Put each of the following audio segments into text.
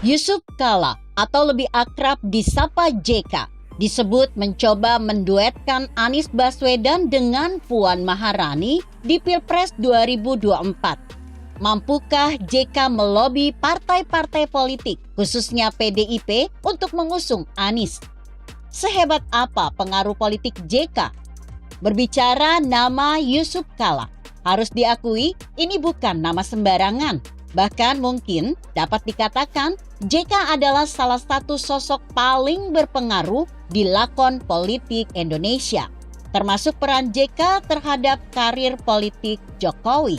Yusuf Kala atau lebih akrab disapa JK disebut mencoba menduetkan Anies Baswedan dengan Puan Maharani di Pilpres 2024. Mampukah JK melobi partai-partai politik, khususnya PDIP, untuk mengusung Anies? Sehebat apa pengaruh politik JK? Berbicara nama Yusuf Kala, harus diakui ini bukan nama sembarangan. Bahkan mungkin dapat dikatakan JK adalah salah satu sosok paling berpengaruh di lakon politik Indonesia, termasuk peran JK terhadap karir politik Jokowi.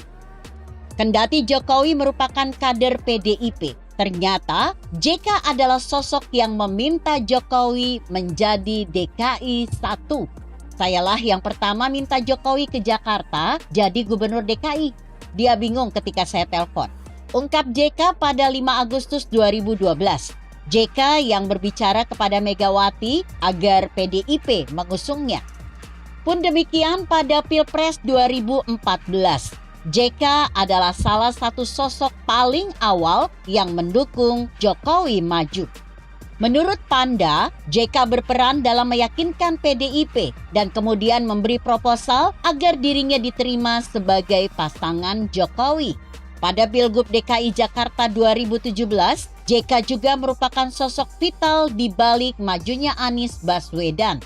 Kendati Jokowi merupakan kader PDIP, ternyata JK adalah sosok yang meminta Jokowi menjadi DKI 1. Sayalah yang pertama minta Jokowi ke Jakarta jadi gubernur DKI. Dia bingung ketika saya telepon. Ungkap JK pada 5 Agustus 2012. JK yang berbicara kepada Megawati agar PDIP mengusungnya. Pun demikian pada Pilpres 2014. JK adalah salah satu sosok paling awal yang mendukung Jokowi maju. Menurut Panda, JK berperan dalam meyakinkan PDIP dan kemudian memberi proposal agar dirinya diterima sebagai pasangan Jokowi. Pada Pilgub DKI Jakarta 2017, JK juga merupakan sosok vital di balik majunya Anies Baswedan.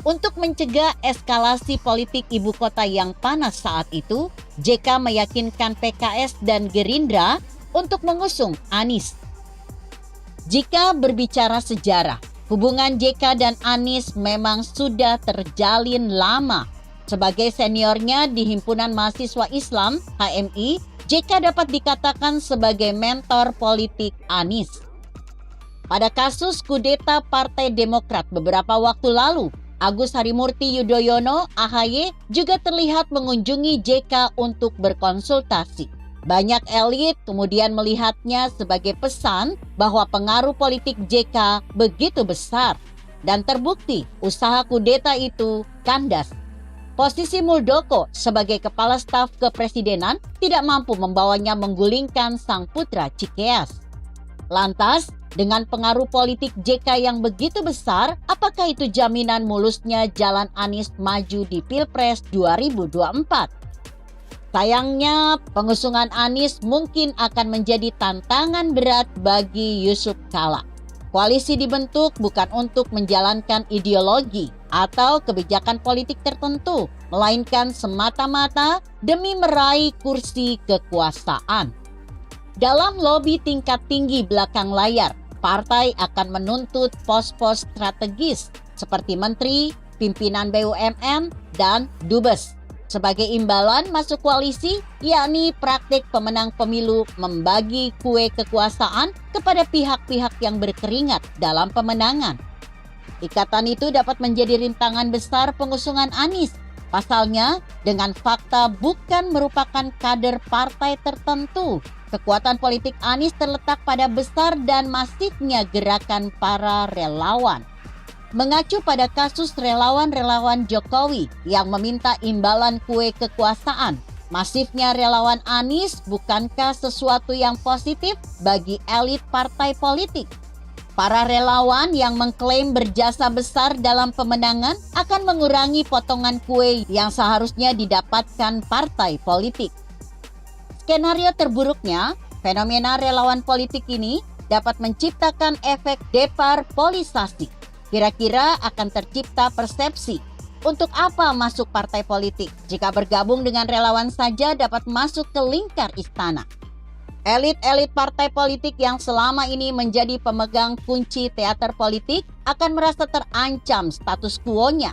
Untuk mencegah eskalasi politik ibu kota yang panas saat itu, JK meyakinkan PKS dan Gerindra untuk mengusung Anies. Jika berbicara sejarah, hubungan JK dan Anies memang sudah terjalin lama. Sebagai seniornya di Himpunan Mahasiswa Islam (HMI), JK dapat dikatakan sebagai mentor politik Anies. Pada kasus kudeta Partai Demokrat beberapa waktu lalu, Agus Harimurti Yudhoyono (AHY) juga terlihat mengunjungi JK untuk berkonsultasi. Banyak elit kemudian melihatnya sebagai pesan bahwa pengaruh politik JK begitu besar. Dan terbukti usaha kudeta itu kandas. Posisi Muldoko sebagai kepala staf kepresidenan tidak mampu membawanya menggulingkan sang putra Cikeas. Lantas, dengan pengaruh politik JK yang begitu besar, apakah itu jaminan mulusnya jalan Anies maju di Pilpres 2024? Sayangnya, pengusungan Anies mungkin akan menjadi tantangan berat bagi Yusuf Kala. Koalisi dibentuk bukan untuk menjalankan ideologi atau kebijakan politik tertentu, melainkan semata-mata demi meraih kursi kekuasaan. Dalam lobi tingkat tinggi belakang layar, partai akan menuntut pos-pos strategis seperti menteri, pimpinan BUMN, dan dubes. Sebagai imbalan masuk koalisi, yakni praktik pemenang pemilu membagi kue kekuasaan kepada pihak-pihak yang berkeringat dalam pemenangan. Ikatan itu dapat menjadi rintangan besar pengusungan Anies. Pasalnya, dengan fakta bukan merupakan kader partai tertentu, kekuatan politik Anies terletak pada besar dan masifnya gerakan para relawan. Mengacu pada kasus relawan-relawan Jokowi yang meminta imbalan kue kekuasaan, masifnya relawan Anies bukankah sesuatu yang positif bagi elit partai politik? Para relawan yang mengklaim berjasa besar dalam pemenangan akan mengurangi potongan kue yang seharusnya didapatkan partai politik. Skenario terburuknya, fenomena relawan politik ini dapat menciptakan efek deparpolisasi. Kira-kira akan tercipta persepsi untuk apa masuk partai politik jika bergabung dengan relawan saja dapat masuk ke lingkar istana. Elit-elit partai politik yang selama ini menjadi pemegang kunci teater politik akan merasa terancam status quo-nya.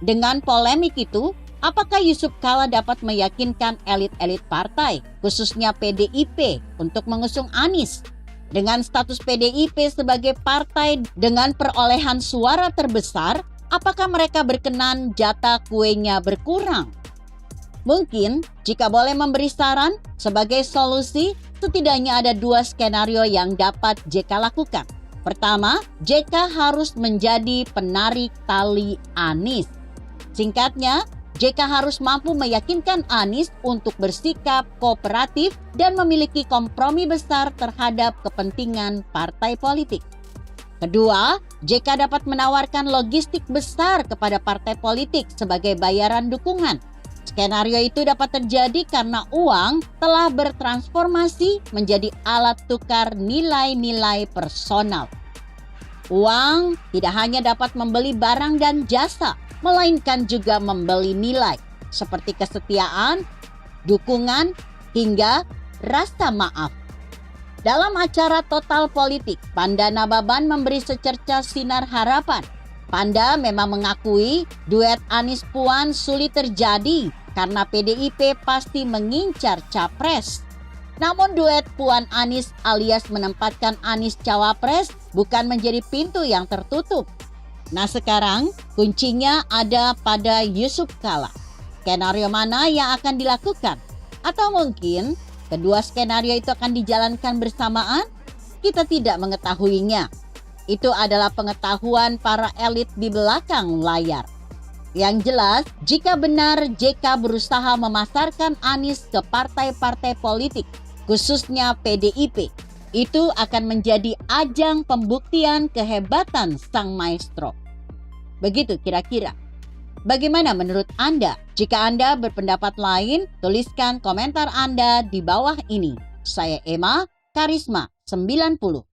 Dengan polemik itu, apakah Yusuf Kala dapat meyakinkan elit-elit partai, khususnya PDIP, untuk mengusung Anies? Dengan status PDIP sebagai partai dengan perolehan suara terbesar, apakah mereka berkenan jatah kuenya berkurang? Mungkin, jika boleh memberi saran, sebagai solusi, setidaknya ada 2 skenario yang dapat JK lakukan. Pertama, JK harus menjadi penarik tali Anies. Singkatnya, JK harus mampu meyakinkan Anies untuk bersikap kooperatif dan memiliki kompromi besar terhadap kepentingan partai politik. Kedua, JK dapat menawarkan logistik besar kepada partai politik sebagai bayaran dukungan. Skenario itu dapat terjadi karena uang telah bertransformasi menjadi alat tukar nilai-nilai personal. Uang tidak hanya dapat membeli barang dan jasa, melainkan juga membeli nilai seperti kesetiaan, dukungan, hingga rasa maaf. Dalam acara Total Politik, Panda Nababan memberi secerca sinar harapan. Panda memang mengakui duet Anies Puan sulit terjadi karena PDIP pasti mengincar capres. Namun duet Puan Anies alias menempatkan Anies cawapres bukan menjadi pintu yang tertutup. Nah sekarang kuncinya ada pada Yusuf Kala. Skenario mana yang akan dilakukan? Atau mungkin kedua skenario itu akan dijalankan bersamaan? Kita tidak mengetahuinya. Itu adalah pengetahuan para elit di belakang layar. Yang jelas, jika benar JK berusaha memasarkan Anies ke partai-partai politik, khususnya PDIP, itu akan menjadi ajang pembuktian kehebatan sang maestro. Begitu kira-kira. Bagaimana menurut Anda? Jika Anda berpendapat lain, tuliskan komentar Anda di bawah ini. Saya Emma, Karisma 90.